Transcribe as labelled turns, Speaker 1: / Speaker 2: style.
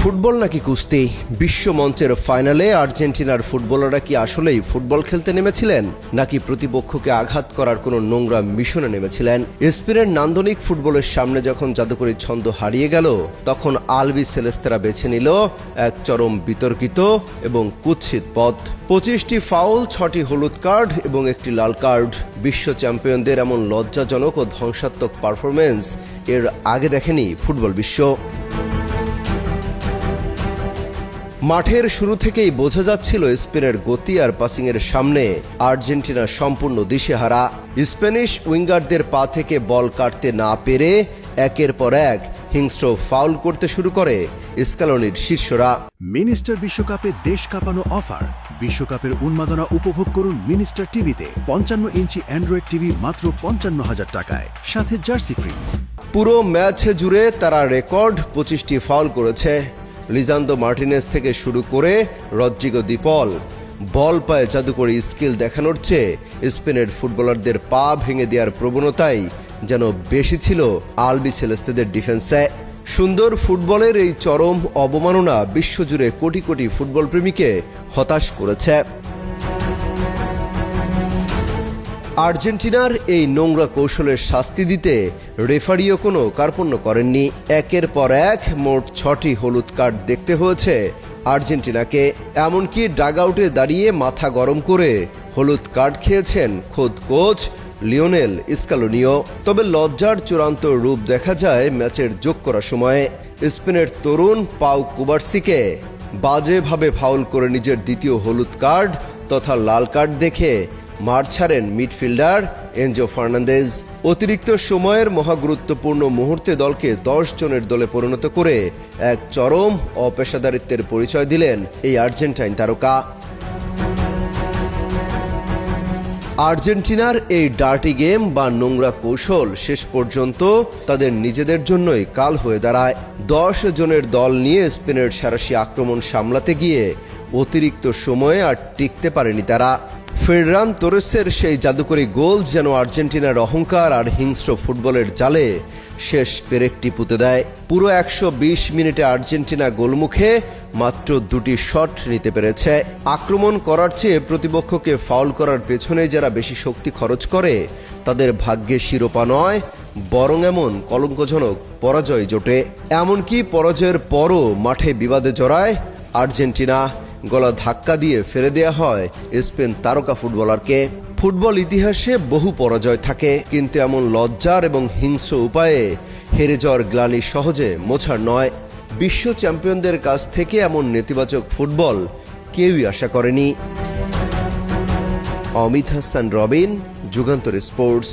Speaker 1: Football নাকি কুস্তি? বিশ্ব মঞ্চের ফাইনালে আর্জেন্টিনার ফুটবলাররা কি আসলেই ফুটবল খেলতে নেমেছিলেন, নাকি প্রতিপক্ষকে আঘাত করার কোনো নোংরা মিশনে নেমেছিলেন? স্পেনের নান্দনিক ফুটবলের সামনে যখন জাদুকরী ছন্দ হারিয়ে গেল, তখন আলবি সেলেস্তেরা বেছে নিল এক চরম বিতর্কিত এবং কুৎসিত পথ। 25টি ফাউল, 6টি হলুদ কার্ড এবং একটি লাল কার্ড। বিশ্ব চ্যাম্পিয়নদের এমন লজ্জাজনক ও ধ্বংসাত্মক পারফরমেন্স এর আগে দেখেনি ফুটবল বিশ্ব। মাঠের শুরু থেকেই বোঝা যাচ্ছিল স্পেনের গতি আর পাসিংয়ের সামনে আর্জেন্টিনা সম্পূর্ণ দিশেহারা। স্প্যানিশ উইঙ্গারদের পা থেকে বল কাটতে না পেরে একের পর এক হিংস্র ফাউল করতে শুরু করে স্ক্যালোনির শিষ্যরা।
Speaker 2: মিনিস্টার বিশ্বকাপে দেশ কাঁপানো অফার। বিশ্বকাপের উন্মাদনা উপভোগ করুন মিনিস্টার টিভিতে। 55 ইঞ্চি অ্যান্ড্রয়েড টিভি মাত্র 55,000 টাকায়, সাথে জার্সি ফ্রি।
Speaker 1: পুরো ম্যাচ জুড়ে তারা রেকর্ড 25টি ফাউল করেছে। লিজান্ডো মার্টিনেজ থেকে শুরু করে রদ্রিগো দি পল বল পায়ে জাদুকরী স্কিল দেখানোর চেয়ে স্পেনের ফুটবলারদের পা ভেঙে দেওয়ার প্রবণতাই যেন বেশি ছিল আলবি সেলেস্তেদের ডিফেন্সে। সুন্দর ফুটবলের এই চরম অবমাননা বিশ্বজুড়ে কোটি কোটি ফুটবল প্রেমীকে হতাশ করেছে। আর্জেন্টিনার এই নোংরা কৌশলের শাস্তি দিতে রেফারিও কোনো কার্পণ্য করেননি। একের পর এক মোট 6টি হলুদ কার্ড দেখতে হয়েছে আর্জেন্টিনাকে। এমনকি ডাগআউটে দাঁড়িয়ে মাথা গরম করে হলুদ কার্ড খেয়েছেন খোদ কোচ লিওনেল স্ক্যালোনিও। তবে লজ্জার চূড়ান্ত রূপ দেখা যায় ম্যাচের যোগ করার সময়ে। স্পেনের তরুণ পাউ কুবার্সিকে বাজেভাবে ফাউল করে নিজের দ্বিতীয় হলুদ কার্ড তথা লাল কার্ড দেখে মাঠ ছাড়েন মিডফিল্ডার এনজো ফার্নান্দেজ। অতিরিক্ত সময়ের মহাগুরুত্বপূর্ণ মুহূর্তে দলকে 10 জনের দলে পরিণত করে এক চরম অপেশাদারিত্বের পরিচয় দিলেন এই আর্জেন্টাইন তারকা। আর্জেন্টিনার এই ডার্টি গেম বা নোংরা কৌশল শেষ পর্যন্ত তাদের নিজেদের জন্যই কাল হয়ে দাঁড়ায়। 10 জনের দল নিয়ে স্পেনের সাঁড়াশি আক্রমণ সামলাতে গিয়ে অতিরিক্ত সময়ে আর টিকতে পারেনি তারা। ফেররান তোরেসের সেই জাদুকরী গোল যেন আর্জেন্টিনার অহংকার আর হিংস্র ফুটবলের জালে শেষ পেরেকটি পুঁতে দেয়। পুরো 120 মিনিটে আর্জেন্টিনা গোলমুখে মাত্র 2টি শট নিতে পেরেছে। আক্রমণ করার চেয়ে প্রতিপক্ষকে ফাউল করার পেছনে যারা বেশি শক্তি খরচ করে তাদের ভাগ্যে শিরোপা নয়, বরং এমন কলঙ্কজনক পরাজয় জোটে। এমনকি পরাজয়ের পরও মাঠে বিবাদে জড়ায় আর্জেন্টিনা। গলা ধাক্কা দিয়ে ফেলে দেয়া হয় স্পেন তারকা ফুটবলারকে। ফুটবল ইতিহাসে বহু পরাজয় থাকে, কিন্তু এমন লজ্জার এবং হিংস্র উপায়ে হেরে যাওয়ার গ্লানি সহজে মোছার নয়। বিশ্ব চ্যাম্পিয়নদের কাছ থেকে এমন নেতিবাচক ফুটবল কেউই আশা করেনি। অমিত হাসান রবিন, যুগান্তর স্পোর্টস।